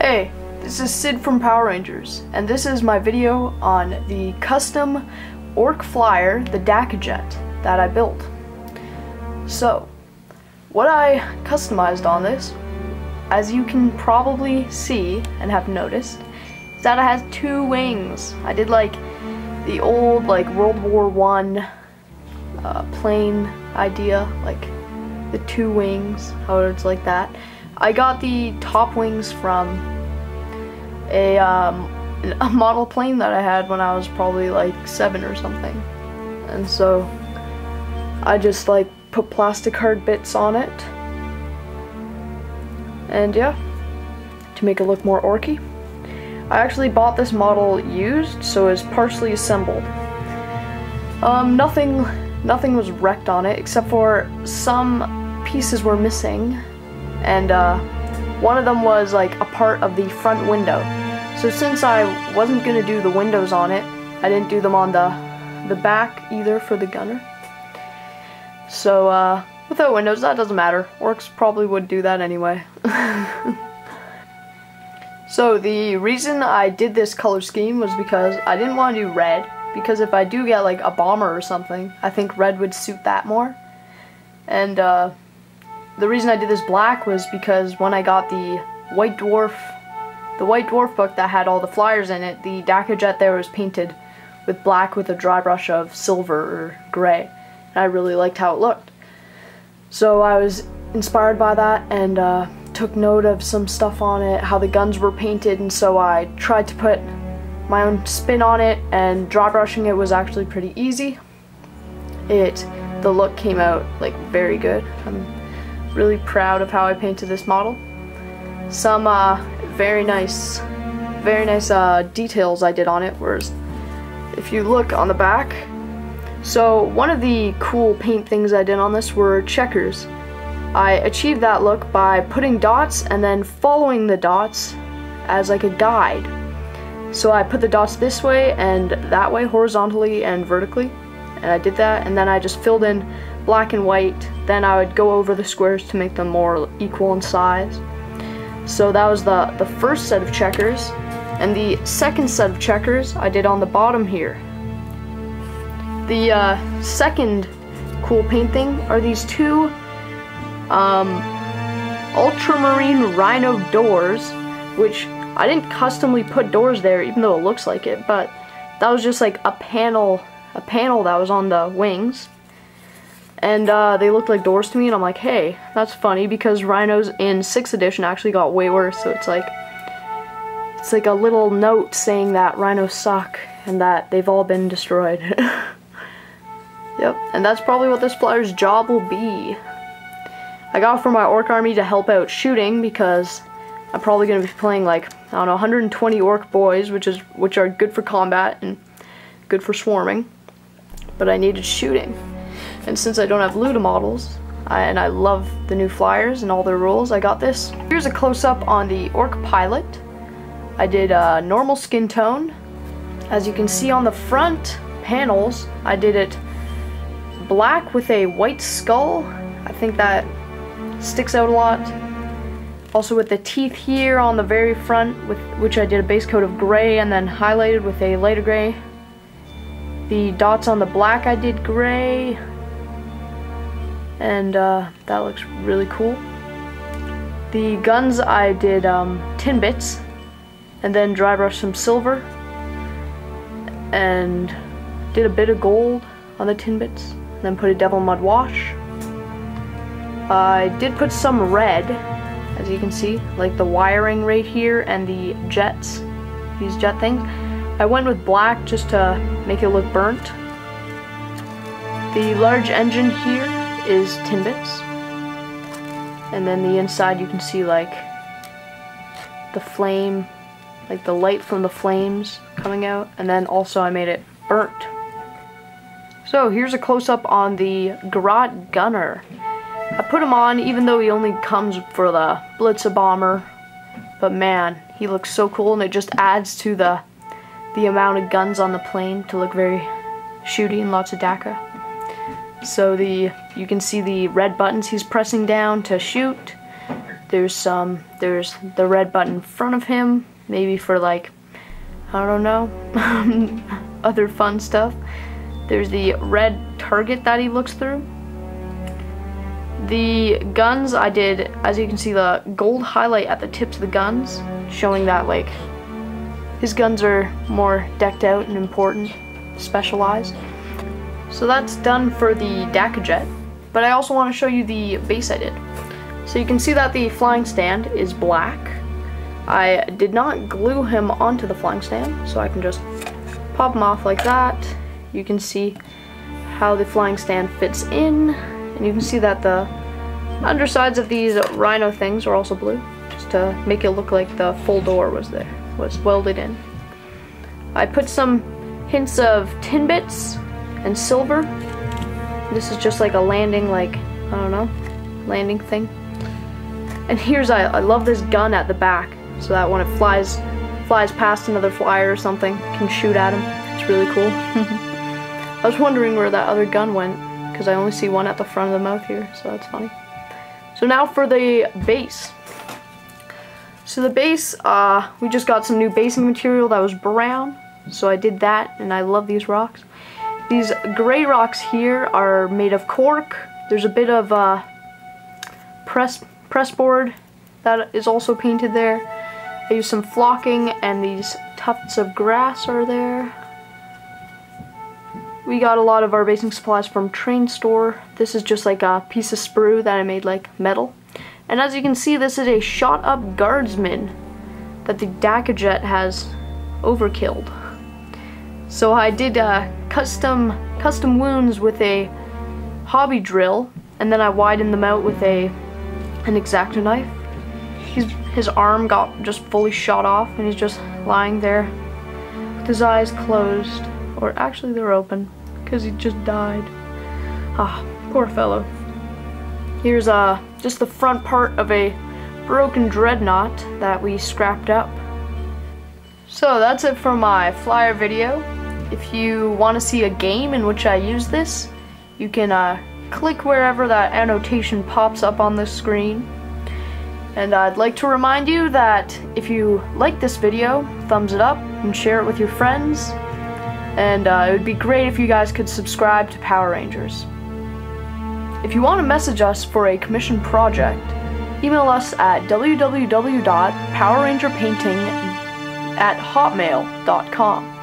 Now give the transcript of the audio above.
Hey, this is Sid from Power Rangers, and this is my video on the custom orc flyer, the Dakka-Jet, that I built. So, what I customized on this, as you can probably see and have noticed, is that it has two wings. I did like the old World War I plane idea, like the two wings, how it's like that. I got the top wings from a model plane that I had when I was probably like 7 or something, and so I just put plastic hard bits on it, and yeah, to make it look more orky. I actually bought this model used, so it's partially assembled. Nothing was wrecked on it except for some pieces were missing, and one of them was like a part of the front window. So since I wasn't gonna do the windows on it, I didn't do them on the back either for the gunner. So without windows, that doesn't matter. Orcs probably would do that anyway. So the reason I did this color scheme was because I didn't want to do red, because if I do get like a bomber or something, I think red would suit that more. And the reason I did this black was because when I got the White Dwarf book that had all the flyers in it, the Dakka-Jet there was painted with black with a dry brush of silver or gray, and I really liked how it looked. So I was inspired by that and took note of some stuff on it, how the guns were painted, and so I tried to put my own spin on it, and dry brushing it was actually pretty easy. The look came out like very good. I'm really proud of how I painted this model. Some very nice details I did on it was, if you look on the back, so one of the cool paint things I did on this were checkers. I achieved that look by putting dots and then following the dots as like a guide. So I put the dots this way and that way, horizontally and vertically, and I did that, and then I just filled in black and white. Then I would go over the squares to make them more equal in size. So that was the first set of checkers, and the second set of checkers I did on the bottom here. The second cool paint thing are these two ultramarine rhino doors, which I didn't customly put doors there, even though it looks like it, but that was just like a panel that was on the wings, and they looked like doors to me, and I'm like, hey, that's funny, because rhinos in 6th edition actually got way worse, so it's like a little note saying that rhinos suck and that they've all been destroyed. Yep, and that's probably what this flyer's job will be. I got it for my orc army to help out shooting, because I'm probably going to be playing like, I don't know, 120 orc boys, which are good for combat and good for swarming, but I needed shooting. And since I don't have Luda models, and I love the new flyers and all their rules, I got this. Here's a close-up on the orc pilot. I did normal skin tone. As you can see on the front panels, I did it black with a white skull. I think that sticks out a lot. Also with the teeth here on the very front, which I did a base coat of gray and then highlighted with a lighter gray. The dots on the black I did gray, and that looks really cool. The guns I did tin bits, and then dry brushed some silver, and did a bit of gold on the tin bits, and then put a devil mud wash. I did put some red, as you can see, like the wiring right here and the jets, these jet things. I went with black just to make it look burnt. The large engine here is tin bits, and then the inside you can see like the flame, like the light from the flames coming out, and then also I made it burnt. So here's a close-up on the Garrote gunner. I put him on even though he only comes for the Blitzer bomber, but man, he looks so cool, and it just adds to the amount of guns on the plane to look very shooty and lots of Dakka. So you can see the red buttons he's pressing down to shoot. There's the red button in front of him, maybe for like, I don't know, other fun stuff. There's the red target that he looks through. The guns, I did, as you can see, the gold highlight at the tips of the guns, showing that like his guns are more decked out and important, specialized. So that's done for the Dakka-Jet, but I also want to show you the base I did. So you can see that the flying stand is black. I did not glue him onto the flying stand, so I can just pop him off like that. You can see how the flying stand fits in, and you can see that the undersides of these rhino things are also blue, just to make it look like the full door was welded in. I put some hints of tin bits and silver. This is just like a landing, like, I don't know, landing thing. And here's, I love this gun at the back, so that when it flies past another flyer or something, can shoot at him. It's really cool. I was wondering where that other gun went, because I only see one at the front of the mouth here, so that's funny. So now for the base. So the base, we just got some new basing material that was brown, so I did that, and I love these rocks. These gray rocks here are made of cork. There's a bit of press board that is also painted there. I used some flocking, and these tufts of grass are there. We got a lot of our basing supplies from Train Store. This is just like a piece of sprue that I made like metal. And as you can see, this is a shot up guardsman that the Dakka-Jet has overkilled. So I did custom wounds with a hobby drill, and then I widened them out with an X-Acto knife. His arm got just fully shot off, and he's just lying there with his eyes closed. Or actually they're open, because he just died. Ah, poor fellow. Here's just the front part of a broken dreadnought that we scrapped up. So that's it for my flyer video. If you want to see a game in which I use this, you can click wherever that annotation pops up on the screen. And I'd like to remind you that if you like this video, thumbs it up and share it with your friends. And it would be great if you guys could subscribe to Power Rangers. If you want to message us for a commission project, email us at www.powerrangerpainting@hotmail.com.